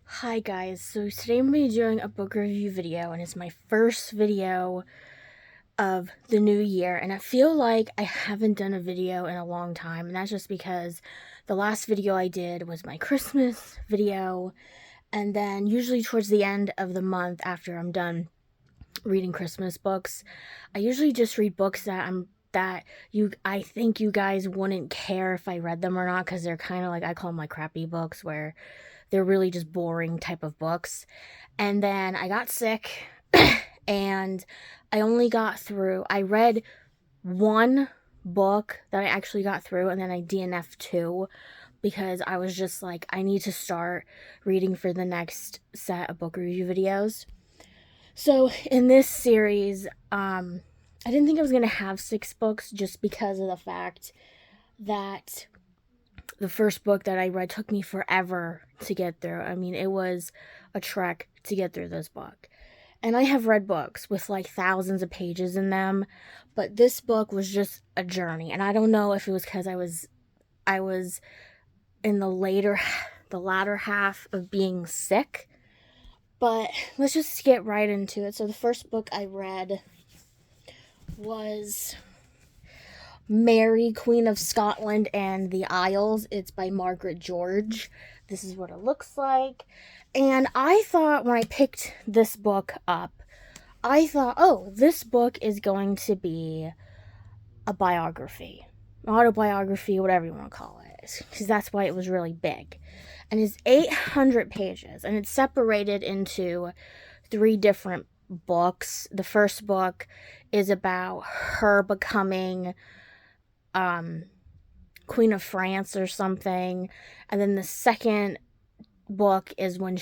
Hi guys, so today I'm going to be doing a book review video, and it's my first video of the new year, and I feel like I haven't done a video in a long time, and that's just because the last video I did was my Christmas video, and then usually towards the end of the month after I'm done reading Christmas books, I usually just read books I think you guys wouldn't care if I read them or not, because they're kind of like, I call them like crappy books, where they're really just boring type of books. And then I got sick and I read one book that I actually got through, and then I DNF'd two because I was just like, I need to start reading for the next set of book review videos. So in this series, I didn't think I was going to have 6 books just because of the fact that the first book that I read took me forever to get through. I mean, it was a trek to get through this book. And I have read books with like thousands of pages in them, but this book was just a journey. And I don't know if it was because I was in the latter half of being sick. But let's just get right into it. So the first book I read was Mary, Queen of Scotland and the Isles. It's by Margaret George. This is what it looks like. And I thought when I picked this book up, I thought, oh, this book is going to be a biography, autobiography, whatever you want to call it, because that's why it was really big. And it's 800 pages, and it's separated into 3 different books. The first book is about her becoming Queen of France or something, and then the second book is when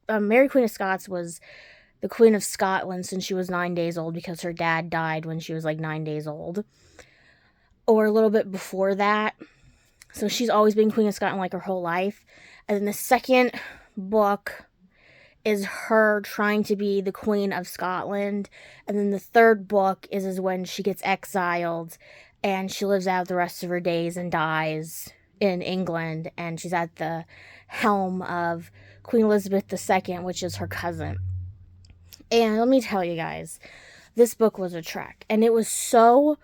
Mary Queen of Scots was the Queen of Scotland since she was 9 days old, because her dad died when she was like 9 days old, or a little bit before that. So she's always been Queen of Scotland like her whole life. And then the second book is her trying to be the Queen of Scotland. And then the third book is when she gets exiled and she lives out the rest of her days and dies in England. And she's at the helm of Queen Elizabeth II, which is her cousin. And let me tell you guys, this book was a trek, and it was so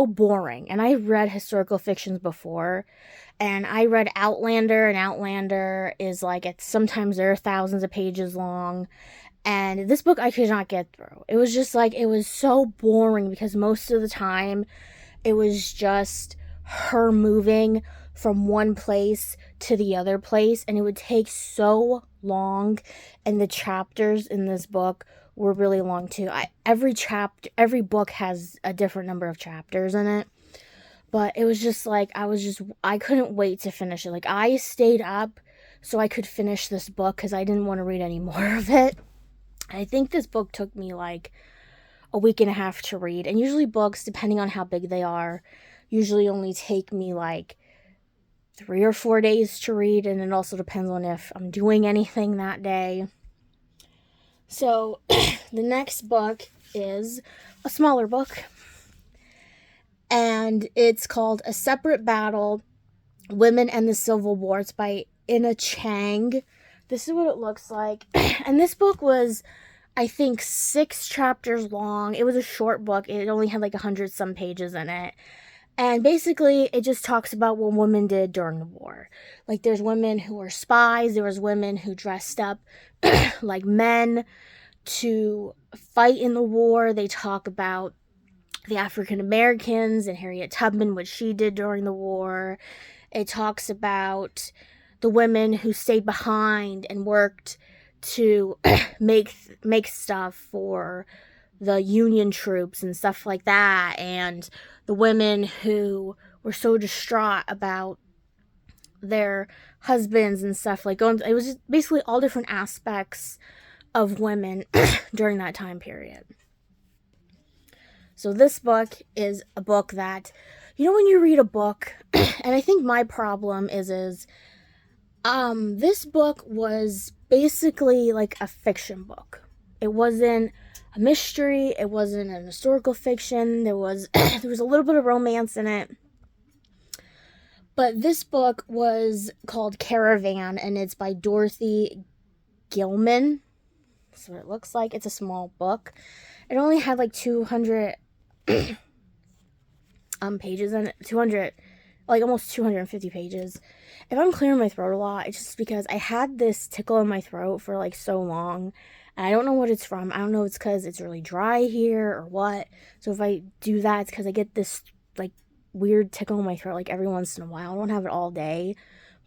boring. And I read historical fictions before, and I read Outlander, and Outlander is sometimes they're thousands of pages long, and this book I could not get through. It was just it was so boring, because most of the time it was just her moving from one place to the other place, and it would take so long, and the chapters in this book were really long too. Every book has a different number of chapters in it, but it was just I couldn't wait to finish it. I stayed up so I could finish this book because I didn't want to read any more of it. I think this book took me a week and a half to read, and usually books, depending on how big they are, usually only take me 3 or 4 days to read, and it also depends on if I'm doing anything that day. So the next book is a smaller book, and it's called A Separate Battle, Women and the Civil War. It's by Chang. This is what it looks like. And this book was, I think, 6 chapters long. It was a short book. It only had 100 some pages in it. And basically, it just talks about what women did during the war. There's women who were spies. There was women who dressed up like men to fight in the war. They talk about the African Americans and Harriet Tubman, what she did during the war. It talks about the women who stayed behind and worked to make stuff for the Union troops and stuff like that, and the women who were so distraught about their husbands and stuff. It was just basically all different aspects of women during that time period. So this book is a book that, when you read a book, and I think my problem is this book was basically a fiction book. It wasn't a mystery. It wasn't an historical fiction. There was a little bit of romance in it, But this book was called Caravan, and it's by Dorothy Gilman. That's what it looks like. It's a small book. It only had like 200 pages in it. 200, like almost 250 pages. If I'm clearing my throat a lot, it's just because I had this tickle in my throat for like so long. And I don't know what it's from. I don't know if it's because it's really dry here or what. So if I do that, it's because I get this like weird tickle in my throat like every once in a while. I don't have it all day.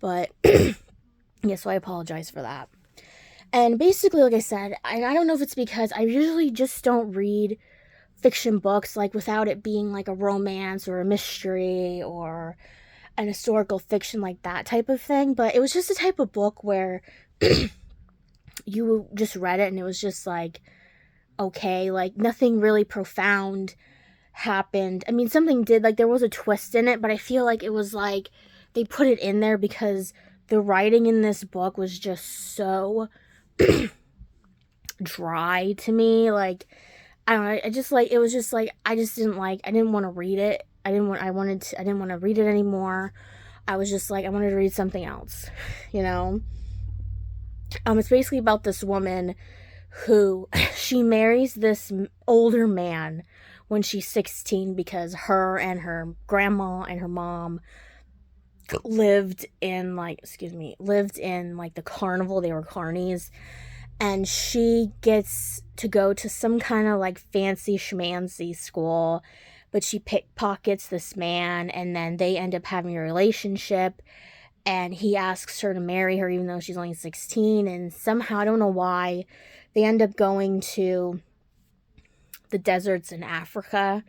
But yeah, so I apologize for that. And basically, like I said, and I don't know if it's because I usually just don't read fiction books like without it being like a romance or a mystery or an historical fiction, like that type of thing. But it was just a type of book where you just read it and it was just like, okay, like nothing really profound happened. I mean, something did, like there was a twist in it, but I feel like it was like they put it in there because the writing in this book was just so dry to me. Like, I don't know, I just like, it was just like, I didn't want to read it. I didn't want to read it anymore. I was just like, I wanted to read something else, you know? It's basically about this woman who, she marries this older man when she's 16 because her and her grandma and her mom lived in like the carnival. They were carnies. And she gets to go to some kind of like fancy schmancy school, but she pickpockets this man, and then they end up having a relationship, and he asks her to marry her even though she's only 16, and somehow, I don't know why, they end up going to the deserts in Africa,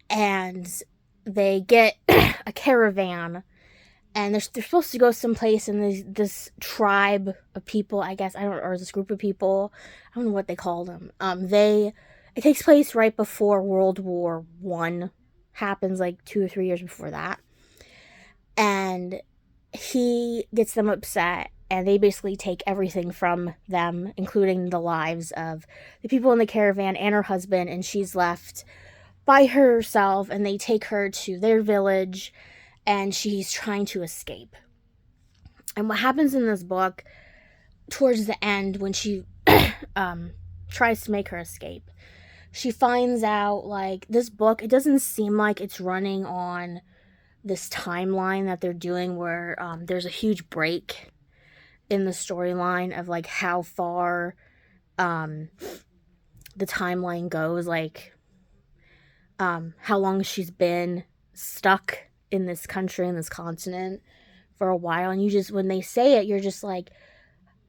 and they get a caravan, and they're supposed to go someplace in this tribe of people, I guess, or this group of people, I don't know what they call them. It takes place right before World War I happens, like 2 or 3 years before that. And he gets them upset, and they basically take everything from them, including the lives of the people in the caravan and her husband, and she's left by herself, and they take her to their village, and she's trying to escape. And what happens in this book, towards the end, when she tries to make her escape, she finds out, like, this book, it doesn't seem like it's running on this timeline that they're doing where there's a huge break in the storyline of, like, how far the timeline goes, like, how long she's been stuck in this country, in this continent for a while. And you just, when they say it, you're just like,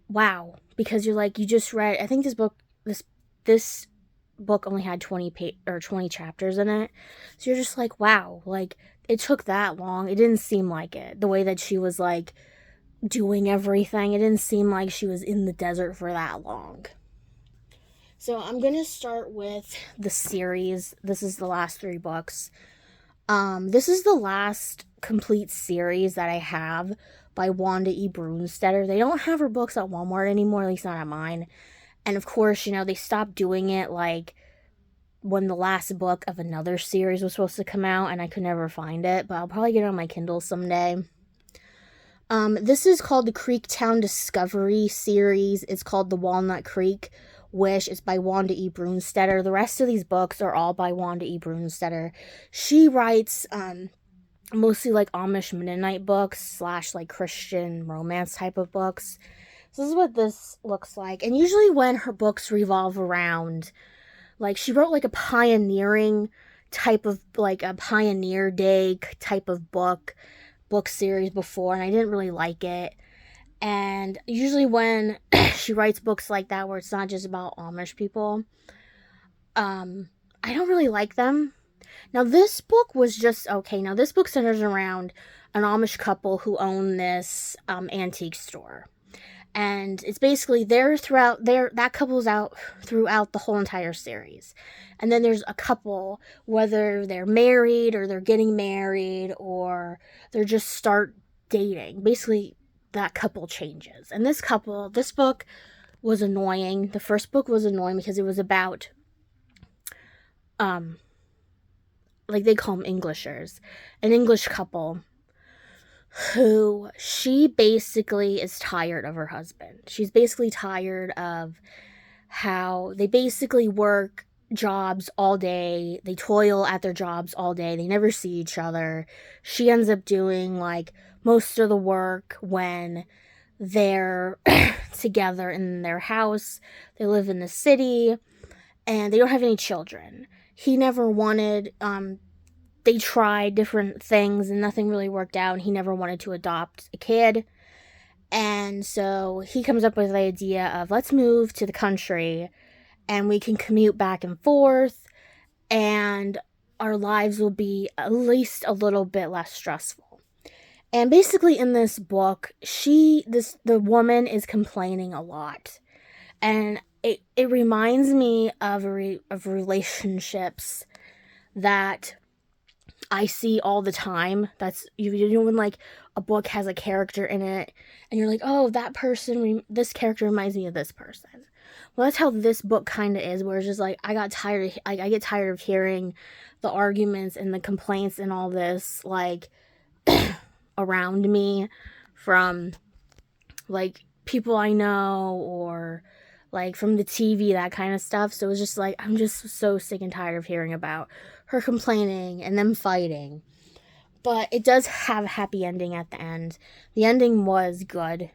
wow, because you're like, you just read, I think this book only had 20 chapters in it. So you're just like, wow, like it took that long. It didn't seem like it. The way that she was like doing everything, it didn't seem like she was in the desert for that long. So I'm going to start with the series. This is the last 3 books. This is the last complete series that I have by Wanda E. Brunstetter. They don't have her books at Walmart anymore, at least not at mine. And of course, you know, they stopped doing it like when the last book of another series was supposed to come out, and I could never find it, but I'll probably get it on my Kindle someday. This is called the Creektown Discovery series. It's called the Walnut Creek Wish. It's by Wanda E. Brunstetter. The rest of these books are all by Wanda E. Brunstetter. She writes mostly like Amish Mennonite books / like Christian romance type of books. So this is what this looks like. And usually when her books revolve around, like, she wrote like a pioneering type of, like a Pioneer Day type of book series before, and I didn't really like it. And usually when she writes books like that where it's not just about Amish people, I don't really like them. Now this book was just okay. Now this book centers around an Amish couple who own this antique store. And it's basically that couple's out throughout the whole entire series. And then there's a couple, whether they're married or they're getting married or they're just start dating. Basically, that couple changes. And this book was annoying. The first book was annoying because it was about, like they call them Englishers, an English couple who she basically is tired of her husband. She's basically tired of how they basically work jobs all day. They toil at their jobs all day. They never see each other. She ends up doing like most of the work when they're together in their house. They live in the city and they don't have any children. He never wanted, they tried different things and nothing really worked out. And he never wanted to adopt a kid. And so he comes up with the idea of let's move to the country and we can commute back and forth and our lives will be at least a little bit less stressful. And basically in this book, the woman is complaining a lot. And it reminds me of relationships that I see all the time. That's you know when like a book has a character in it and you're like, oh, that person, this character reminds me of this person. Well, that's how this book kind of is, where it's just like I get tired of hearing the arguments and the complaints and all this like around me from like people I know or like from the TV, that kind of stuff. So it's just like I'm just so sick and tired of hearing about her complaining and them fighting. But it does have a happy ending at the end. The ending was good.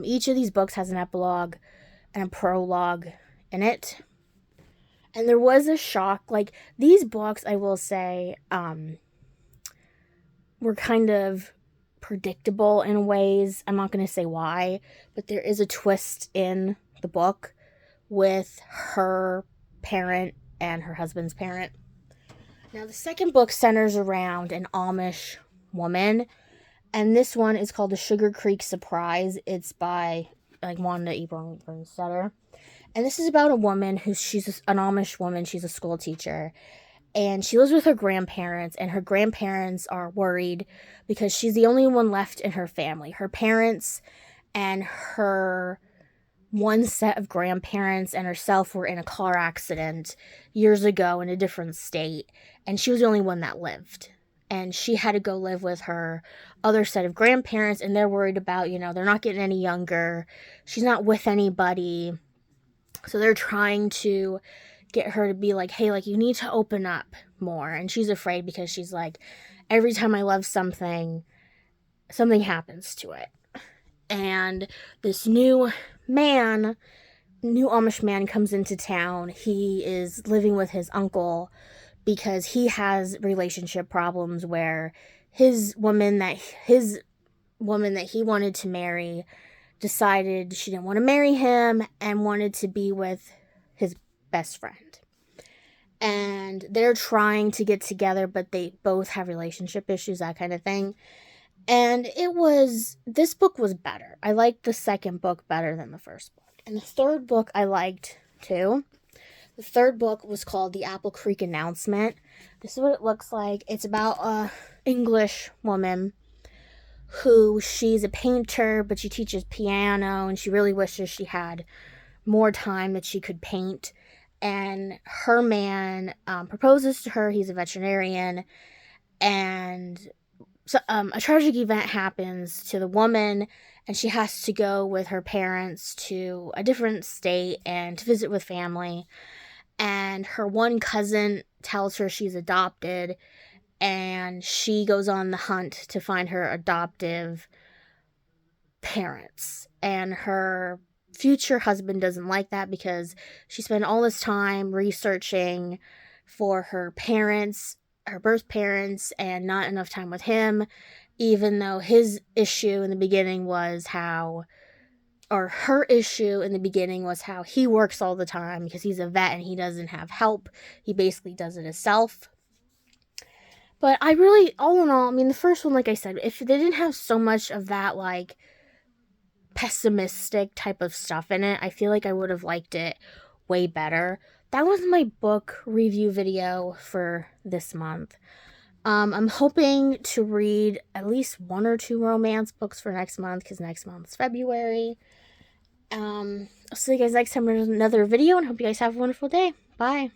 Each of these books has an epilogue and a prologue in it. And there was a shock. Like, these books, I will say, were kind of predictable in ways. I'm not going to say why, but there is a twist in the book with her parent and her husband's parent. Now, the second book centers around an Amish woman, and this one is called The Sugar Creek Surprise. It's by like Wanda Brunstetter. And this is about a woman she's an Amish woman. She's a school teacher. And she lives with her grandparents, and her grandparents are worried because she's the only one left in her family. Her parents and her one set of grandparents and herself were in a car accident years ago in a different state, and she was the only one that lived. And she had to go live with her other set of grandparents, and they're worried about, they're not getting any younger. She's not with anybody. So they're trying to get her to be like, hey, like, you need to open up more. And she's afraid because she's like, every time I love something happens to it. And this new Amish man comes into town. He is living with his uncle because he has relationship problems where his woman that he wanted to marry decided she didn't want to marry him and wanted to be with his best friend. And they're trying to get together, but they both have relationship issues, that kind of thing. And this book was better. I liked the second book better than the first book. And the third book I liked too. The third book was called The Apple Creek Announcement. This is what it looks like. It's about a English woman who she's a painter, but she teaches piano, and she really wishes she had more time that she could paint. And her man proposes to her. He's a veterinarian, and so, a tragic event happens to the woman, and she has to go with her parents to a different state and to visit with family. And her one cousin tells her she's adopted, and she goes on the hunt to find her adoptive parents. And her future husband doesn't like that because she spent all this time researching for her parents, her birth parents, and not enough time with him, even though his issue in the beginning was her issue in the beginning was how he works all the time because he's a vet and he doesn't have help. He basically does it himself. But I really, all in all, I mean, the first one, like I said, if they didn't have so much of that, like, pessimistic type of stuff in it, I feel like I would have liked it way better. That was my book review video for this month. I'm hoping to read at least 1 or 2 romance books for next month, because next month's February. I'll see you guys next time with another video, and hope you guys have a wonderful day. Bye.